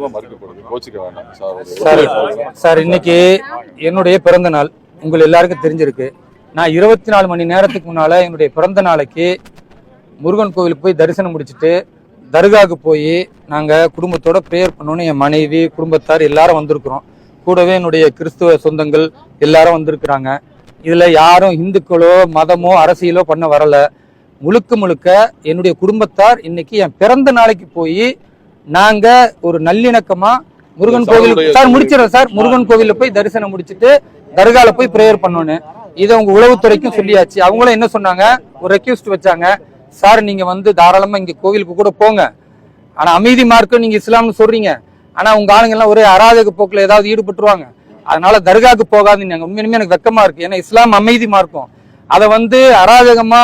மூலம் மறுக்கப்படுது. கோச்சிக்க வேண்டாம் சார். இன்னைக்கு என்னுடைய பிறந்த நாள் உங்கள் எல்லாருக்கும் தெரிஞ்சிருக்கு. நான் 24 மணி நேரத்துக்கு முன்னால என்னுடைய பிறந்த நாளைக்கு முருகன் கோவிலுக்கு போய் தரிசனம் முடிச்சுட்டு தர்காவுக்கு போய் நாங்கள் குடும்பத்தோட ப்ரேயர் பண்ணோன்னு என் மனைவி குடும்பத்தார் எல்லாரும் வந்திருக்கிறோம். கூடவே என்னுடைய கிறிஸ்துவ சொந்தங்கள் எல்லாரும் வந்திருக்கிறாங்க. இதில் யாரும் இந்துக்களோ மதமோ அரசியலோ பண்ண வரல. முழுக்க என்னுடைய குடும்பத்தார் இன்னைக்கு என் பிறந்த நாளைக்கு போய் நாங்கள் ஒரு நல்லிணக்கமா முருகன் கோவில் சார் முடிச்சிடறோம் சார். முருகன் கோவிலில் போய் தரிசனம் முடிச்சுட்டு தர்கால போய் ப்ரேயர் பண்ணோன்னு இதை உங்க உளவுத்துறைக்கும் சொல்லியாச்சு. அவங்களும் என்ன சொன்னாங்க, ஒரு ரெக்வெஸ்ட் வச்சாங்க, சார் நீங்க வந்து தாராளமா இங்க கோவிலுக்கு கூட போங்க, ஆனா அமைதி மார்க்கம் நீங்க இஸ்லாம்னு சொல்றீங்க, ஆனா உங்க ஆளுங்க எல்லாம் ஒரே அராஜக போக்குல ஏதாவது ஈடுபட்டுருவாங்க, அதனால தர்காவுக்கு போகாதுன்னு. உண்மையுமே எனக்கு வெக்கமா இருக்கு. ஏன்னா இஸ்லாம் அமைதி மார்க்கம், அதை வந்து அராஜகமா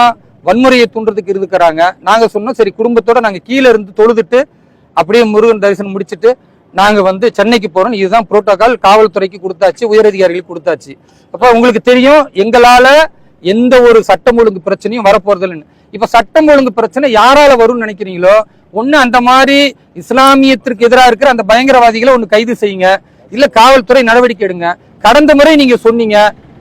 வன்முறையை தூண்டுறதுக்கு இருக்கிறாங்க. நாங்க சொன்னோம் சரி குடும்பத்தோட நாங்க கீழே இருந்து தொழுதுட்டு அப்படியே முருகன் தரிசனம் முடிச்சுட்டு நாங்க வந்து சென்னைக்கு போறோம். இதுதான் புரோட்டோகால். காவல்துறைக்கு கொடுத்தாச்சு, உயரதிகாரிகளுக்கு கொடுத்தாச்சு. அப்ப உங்களுக்கு தெரியும் எங்களால எந்த ஒரு சட்டம் ஒழுங்கு பிரச்சனையும் வரப்போறது இல்லைன்னு. இப்ப சட்டம் ஒழுங்கு பிரச்சனை யாரால வரும்னு நினைக்கிறீங்களோ, ஒண்ணு அந்த மாதிரி இஸ்லாமியத்திற்கு எதிராக இருக்கிற அந்த பயங்கரவாதிகளை ஒண்ணு கைது செய்யுங்க, இல்ல காவல்துறை நடவடிக்கை எடுங்க. கடந்த முறை நீங்க சொன்னீங்க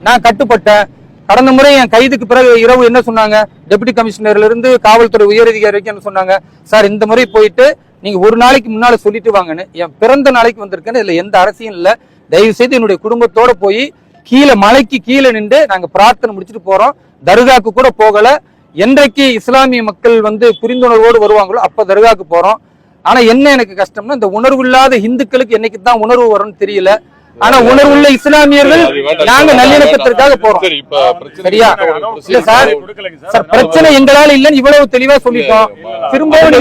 நான் கட்டுப்பட்டேன். கடந்த முறை என் கைதுக்கு பிறகு இரவு என்ன சொன்னாங்க, டெபுட்டி கமிஷனர்ல இருந்து காவல்துறை உயரதிகாரி வரைக்கும் என்ன சொன்னாங்க, சார் இந்த முறை போயிட்டு நீங்க ஒரு நாளைக்கு முன்னால சொல்லிட்டு வாங்கன்னு. என் பிறந்த நாளைக்கு வந்திருக்கேன்னு இதுல எந்த அரசியும் இல்ல. தயவு செய்து என்னுடைய குடும்பத்தோட போய் கீழே மலைக்கு கீழே நின்று நாங்க பிரார்த்தனை முடிச்சுட்டு போறோம். தர்காக்கு கூட போகல. என்றைக்கு இஸ்லாமிய மக்கள் வந்து புரிந்துணர்வோடு வருவாங்களோ அப்ப தர்காக்கு போறோம். ஆனா என்ன எனக்கு கஷ்டம்னா, இந்த உணர்வு இல்லாத இந்துக்களுக்கு என்னைக்கு தான் உணர்வு வரும்னு தெரியல. ஆனா உணர்வுள்ள இஸ்லாமியர்கள் நாங்க நல்லிணக்கத்திற்காக போறோம். சரியா இல்ல சார்? சார் பிரச்சனை எங்களால இல்லன்னு இவ்வளவு தெளிவா சொல்லிட்டோம். திரும்பவும்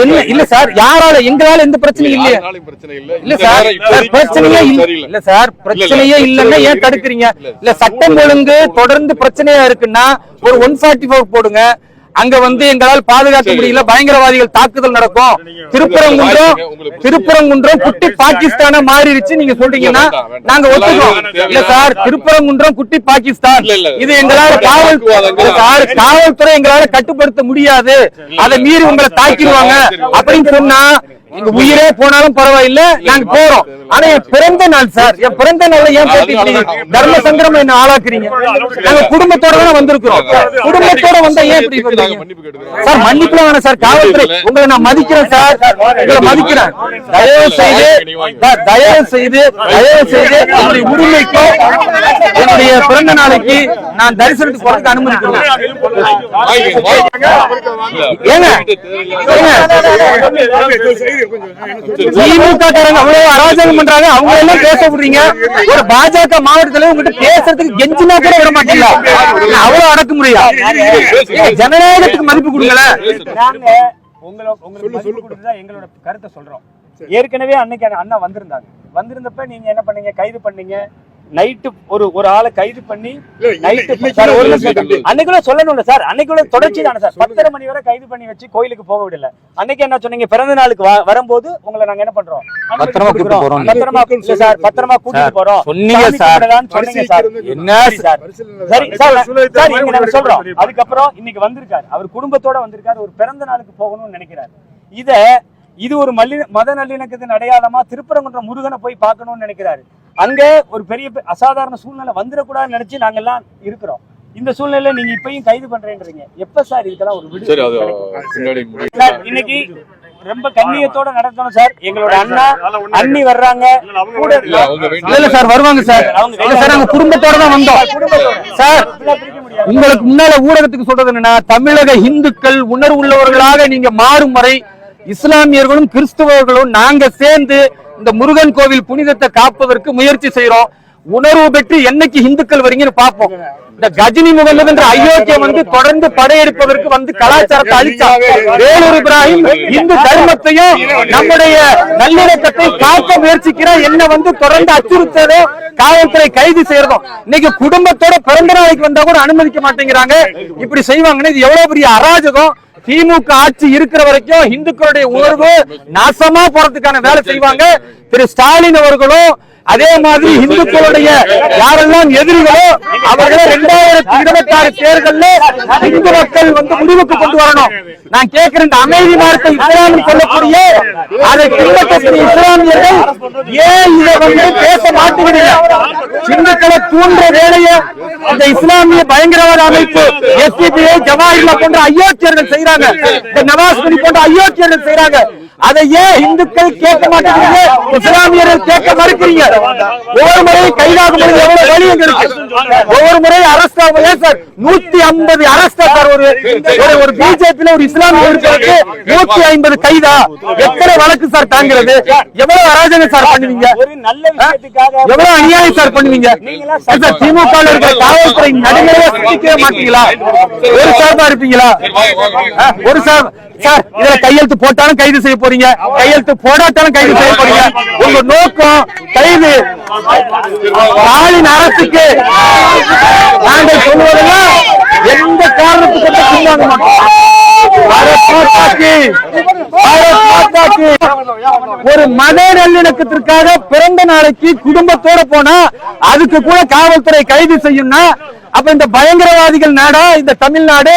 என்ன இல்ல சார், யாரால எங்களால எந்த பிரச்சனையும் இல்லையா? இல்ல சார் பிரச்சனையே இல்ல சார், பிரச்சனையே இல்லன்னா ஏன் தடுக்கிறீங்க? இல்ல சட்டம் ஒழுங்கு தொடர்ந்து பிரச்சனையா இருக்குன்னா ஒரு 144 போடுங்க. அங்க வந்து எங்களால் பாதுகாக்க முடியல, பயங்கரவாதிகள் தாக்குதல் நடக்கும். திருப்பரங்குன்றம் குட்டி பாகிஸ்தான மாறிடுச்சு நீங்க சொல்றீங்கன்னா நாங்க ஒத்துக்கிறோம். இல்ல சார், திருப்பரங்குன்றம் குட்டி பாகிஸ்தான், இது எங்களால காவல்துறை எங்களால கட்டுப்படுத்த முடியாது, அதை மீறி உங்களை தாக்கிடுவாங்க அப்படின்னு சொன்னா எங்க உயிரே போனாலும் பரவாயில்ல, நாங்க போறோம். ஆனா என் பிறந்த நாள் சார், என் பிறந்த நாள்ல ஏன் போட்டு தர்ம சங்கரம் என்ன ஆளாக்குறீங்க? நாங்க குடும்பத்தோட தான் வந்திருக்கிறோம். குடும்பத்தோட வந்தா ஏன் இப்படி சார்? மன்னிக்கலாம் வேணாம் சார், காவல்துறை உங்களை நான் மதிக்கிறேன் சார், உங்களை மதிக்கிறேன். தயவு செய்து என்னுடைய உரிமைக்கும் என்னுடைய பிறந்த நாளைக்கு நான் தரிசனத்துக்கு போறதுக்கு அனுமதிக்கிறேன். திமுக காரங்க அவ்வளவு அராஜகம் பண்றாங்க, அவங்க எல்லாம் பேச விடுறீங்க. ஒரு பாஜக மாவட்டத்துல உங்ககிட்ட பேசுறதுக்கு கெஞ்சினா கூட விட மாட்டீங்களா? அவ்வளவு அடக்குமுறையா? ஜனநாயகத்துக்கு மதிப்பு கொடுக்கல. எங்களோட கருத்தை சொல்றோம். ஏற்கனவே அன்னைக்கு அண்ணா வந்திருந்தப்ப நீங்க என்ன பண்ணீங்க, கைது பண்ணீங்க. நைட்டு ஒரு ஆளை கைது பண்ணி அன்னைக்குள்ள சொல்லணும்ல சார், அன்னைக்குள்ள தொடர்ச்சி தானே சார். 10:30 மணி வரை கைது பண்ணி வச்சு கோயிலுக்கு போக விடல. அன்னைக்கு என்ன சொன்னீங்க, பிறந்த நாளுக்கு வரும்போது உங்களை நாங்க என்ன பண்றோம், பத்திரமா கூட்டிட்டு போறோம் சொன்னீங்க சார். என்ன சார், சரி சார் நாங்க சொல்றோம். அதுக்கப்புறம் இன்னைக்கு வந்திருக்காரு, அவர் குடும்பத்தோட வந்திருக்காரு, ஒரு பிறந்த நாளுக்கு போகணும்னு நினைக்கிறாரு. இது ஒரு மத நல்லிணக்கத்தின் அடையாளமா திருப்பரங்குன்றம் முருகனை போய் பார்க்கணும்னு நினைக்கிறாரு. அங்க ஒரு பெரிய அசாதாரண சூழ்நிலை வந்துடக்கூடாதுன்னு நினைச்சு நாங்க எல்லாம் இருக்கிறோம். இந்த சூழ்நிலையில நீங்க இப்பயும் கைது பண்றேன்றீங்க. எப்ப சார் இதுக்கெல்லாம் ஒரு விடுதலை? இன்னைக்கு ரொம்ப கண்ணியத்தோட நடத்தணும் சார். எங்களோட அண்ணி வர்றாங்க கூட இல்ல சார், வருவாங்க சார். அவங்க குடும்பத்தோட தான் வந்தோம் சார். உங்களுக்கு முன்னால ஊடகத்துக்கு சொல்றது என்னன்னா, தமிழக இந்துக்கள் உணர்வு உள்ளவர்களாக நீங்க மாறும் வரை இஸ்லாமியர்களும் கிறிஸ்தவர்களும் நாங்க சேர்ந்து இந்த முருகன் கோவில் புனிதத்தை காப்பதற்கு முயற்சி செய்யறோம். உணர்வு பெற்று என்னைக்கு இந்துக்கள் வரீங்கன்னு பார்ப்போம். இந்த கஜினி முகமது என்ற அயோக்கியம் வந்து தொடர்ந்து படையெடுப்பதற்கு வந்து கலாச்சாரத்தை அழிச்சார். வேலூர் இப்ராஹிம் இந்து தர்மத்தையும் நம்முடைய நல்லிணக்கத்தை காக்க முயற்சிக்கிற என்ன வந்து தொடர்ந்து அச்சுறுத்ததோ, காவல்துறை கைது செய்யறதும். இன்னைக்கு குடும்பத்தோட பிறந்த நாளைக்கு வந்தா கூட அனுமதிக்க மாட்டேங்கிறாங்க. இப்படி செய்வாங்கன்னு இது எவ்வளவு பெரிய அராஜகம். திமுக ஆட்சி இருக்கிற வரைக்கும் இந்துக்களுடைய உணர்வு நாசமா போறதுக்கான வேலை செய்வாங்க. திரு ஸ்டாலின் அவர்களும் அதே மாதிரி இந்துக்களுடைய யாரெல்லாம் எதிரிகளோ அவர்களை 2026 தேர்தலில் இந்து மக்கள் முடிவுக்கு கொண்டு வரணும். நான் கேட்கிறேன், இந்த அமைதி மார்க்க இஸ்லாமில் சொல்லக்கூடிய அதை பின்பற்றக்கூடிய இஸ்லாமியர்கள் ஏன் இதை பேச மாட்டுகிறீங்க? இந்துக்களை தூண்டுற வேலையை இந்த இஸ்லாமிய பயங்கரவாத அமைப்பு எஸ்டிபிஐ ஜவாஹிர்லா போன்ற அயோக்கியர்கள் செய்யறாங்க, இந்த நவாஸ் கனி போன்ற அயோக்கியர்கள் செய்யறாங்க. அதை ஏன் இந்துக்கள் கேட்க மாட்டேங்கிறீங்க? இஸ்லாமியர்கள் கேட்க மறுக்கிறீங்க. ஒவ்வொரு முறையும் கைதாகும் பொழுது எவ்வளவு வழி எங்க இருக்கு? ஒவ்வொரு முறையும் அரஸ்ட் ஆகும். ஏன் சார் 150 அரஸ்ட் சார்? ஒரு பிஜேபியில ஒரு இஸ்லாமியர்களுக்கு 150 கைதா? எத்தனை வழக்கு சார் தாங்கிறது? எவ்வளவு அராஜகம் சார் பண்ணுவீங்க? எவ்வளவு அநியாயம் சார் பண்ணுவீங்க? திமுக இருக்கிற காவல்துறை நடுநிலையை சிந்திக்கவே மாட்டீங்களா? ஒரு சார்பா இருப்பீங்களா? ஒரு சார் சார் இதுல கையெழுத்து போட்டாலும் கைது செய்ய போறீங்க, கையெழுத்து போடாட்டாலும் கைது செய்ய போறீங்க. உங்க நோக்கம் கைது. ஸ்டாலின் அரசுக்கு நாங்கள் சொல்வதெல்லாம் எந்த காரணத்துக்கு பின்வாங்க மாட்டோம். ஒரு மத நல்லிணக்கத்திற்காக பிறந்த நாளைக்கு குடும்பத்தோட போனா அதுக்கு கூட காவல்துறை கைது செய்யும்னா, அப்ப இந்த பயங்கரவாதிகள் நாடா இந்த தமிழ்நாடு?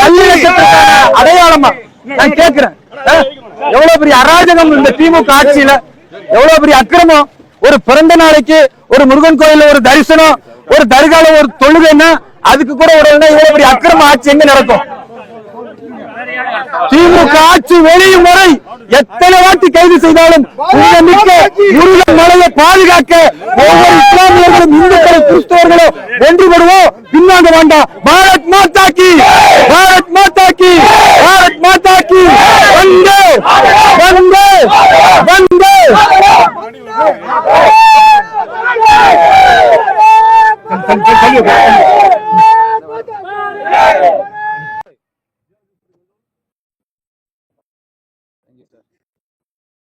நல்லிணக்கத்திற்கான அடையாளமா? நான் கேட்கிறேன், எவ்வளவு பெரிய அராஜகம் இந்த திமுக ஆட்சியில, எவ்வளவு பெரிய அக்கிரமம். ஒரு பிறந்த நாளைக்கு ஒரு முருகன் கோயில ஒரு தரிசனம், ஒரு தர்கால ஒரு தொழுகைன்னா அதுக்கு கூட ஒரு இவ்வளவு பெரிய அக்கிரம ஆட்சி எங்க நடக்கும்? திமுக ஆட்சி வெளியும் வரை எத்தனை வாட்டி கைது செய்தாலும் முருகன் மலையை பாதுகாக்க ஒவ்வொரு இஸ்லாமியர்களும் இந்துக்களும் கிறிஸ்தவர்களும் ஒன்றுபடுவோம். பின்னாங்க வேண்டாம். பாரத் மாதா கி